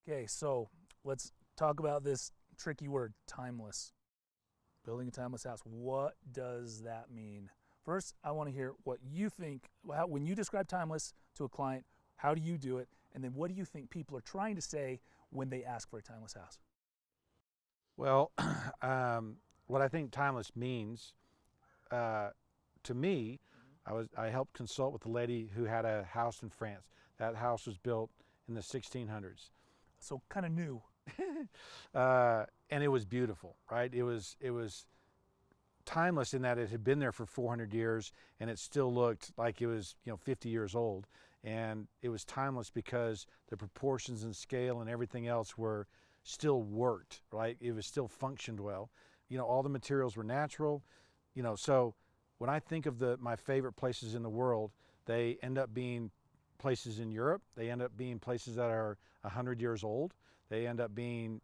Okay, so let's talk about this tricky word, timeless. Building a timeless house. What does that mean? First, I want to hear what you think. When you describe timeless to a client, how do you do it? And then what do you think people are trying to say when they ask for a timeless house? Well, what I think timeless means, to me, I helped consult with a lady who had a house in France. That house was built in the 1600s. So kind of new. And it was beautiful, right? It was timeless in that it had been there for 400 years and it still looked like it was 50 years old. And it was timeless because the proportions and scale and everything else were still worked, right? It was still functioned well. All the materials were natural. So when I think of my favorite places in the world, they end up being places in Europe. They end up being places that are 100 years old. They end up being,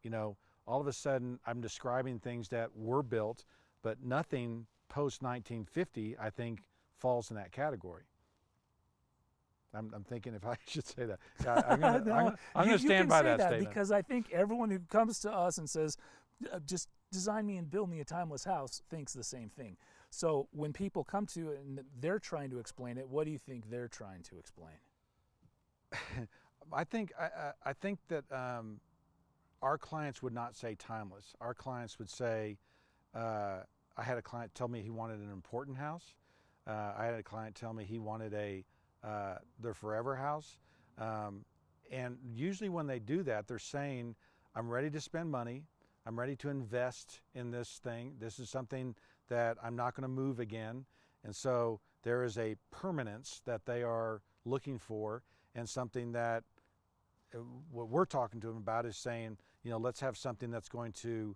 all of a sudden I'm describing things that were built, but nothing post 1950, I think, falls in that category. I'm thinking if I should say that. Yeah, I'm going to stand by that statement. Because I think everyone who comes to us and says, just design me and build me a timeless house, thinks the same thing. So when people come to it and they're trying to explain it, what do you think they're trying to explain? I think that our clients would not say timeless. Our clients would say, I had a client tell me he wanted an important house. I had a client tell me he wanted their forever house. And usually when they do that, they're saying, I'm ready to spend money. I'm ready to invest in this thing. This is something that I'm not going to move again. And so there is a permanence that they are looking for, and something that what we're talking to them about is saying, let's have something that's going to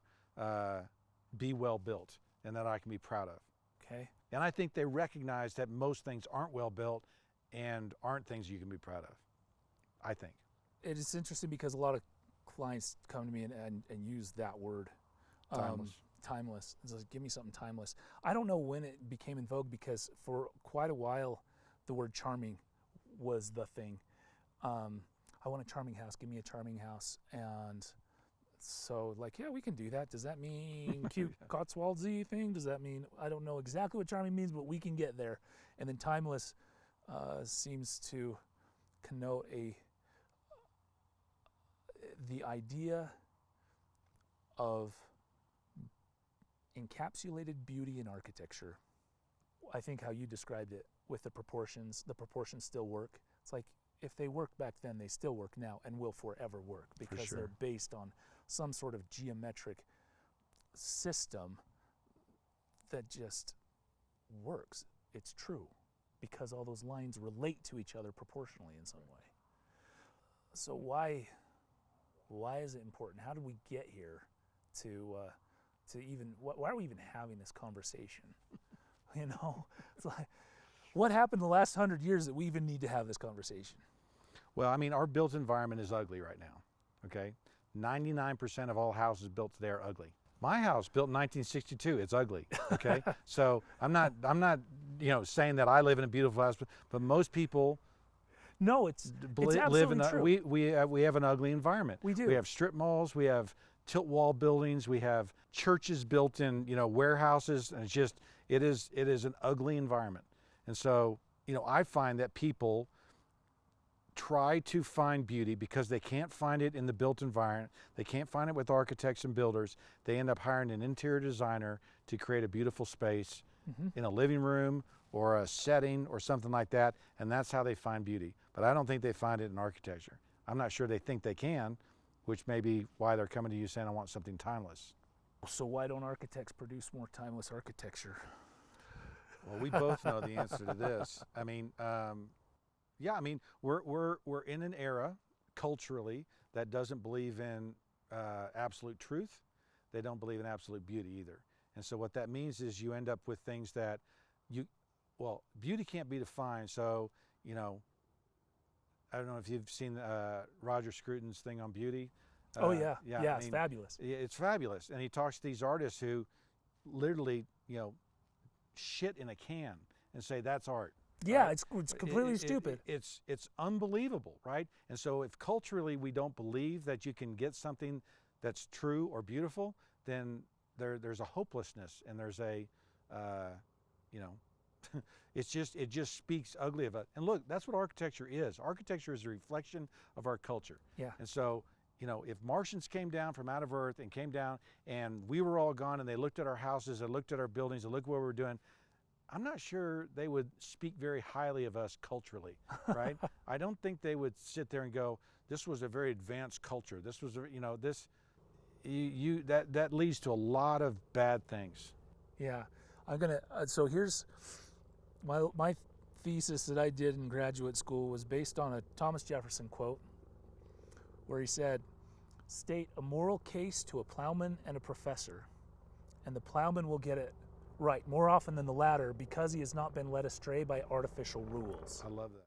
be well built and that I can be proud of. Okay. And I think they recognize that most things aren't well built and aren't things you can be proud of, I think. It is interesting because a lot of clients come to me and use that word. Timeless. Timeless. It's like, give me something timeless. I don't know when it became in vogue because for quite a while, the word charming was the thing. I want a charming house. Give me a charming house. And so yeah, we can do that. Does that mean cute Cotswoldsy thing? Does that mean, I don't know exactly what charming means, but we can get there. And then timeless seems to connote the idea of encapsulated beauty in architecture. I think how you described it with the proportions still work. It's like if they worked back then, they still work now and will forever work because they're based on some sort of geometric system that just works. It's true because all those lines relate to each other proportionally in some way. So why is it important? How did we get here to even, why are we even having this conversation? It's like, what happened the last 100 years that we even need to have this conversation? Well, I mean, our built environment is ugly right now, okay? 99% of all houses built today are ugly. My house, built in 1962, it's ugly, okay? So I'm not saying that I live in a beautiful house, but most people it's live in true. We have an ugly environment. We do. We have strip malls, we have tilt wall buildings, we have churches built in, warehouses, and it is an ugly environment. And so, I find that people try to find beauty because they can't find it in the built environment. They can't find it with architects and builders. They end up hiring an interior designer to create a beautiful space in a living room or a setting or something like that, and that's how they find beauty. But I don't think they find it in architecture. I'm not sure they think they can, which may be why they're coming to you saying, I want something timeless. So why don't architects produce more timeless architecture? Well, we both know the answer to this. I mean, we're in an era culturally that doesn't believe in absolute truth. They don't believe in absolute beauty either. And so what that means is you end up with things that beauty can't be defined. So, I don't know if you've seen Roger Scruton's thing on beauty. It's fabulous. It's fabulous. And he talks to these artists who literally, shit in a can and say that's art. Yeah, right? it's completely stupid. It's unbelievable, right? And so if culturally we don't believe that you can get something that's true or beautiful, then there's a hopelessness, and there's a you know, it just speaks ugly of it. And look, that's what architecture is. Architecture is a reflection of our culture. Yeah. And so, you know, if Martians came down from out of Earth and came down and we were all gone, and they looked at our houses, and looked at our buildings, and looked what we were doing, I'm not sure they would speak very highly of us culturally, right? I don't think they would sit there and go, this was a very advanced culture. This was, you know, that leads to a lot of bad things. Yeah, I'm gonna. So here's my thesis that I did in graduate school was based on a Thomas Jefferson quote, where he said, "State a moral case to a plowman and a professor, and the plowman will get it right more often than the latter, because he has not been led astray by artificial rules." I love that.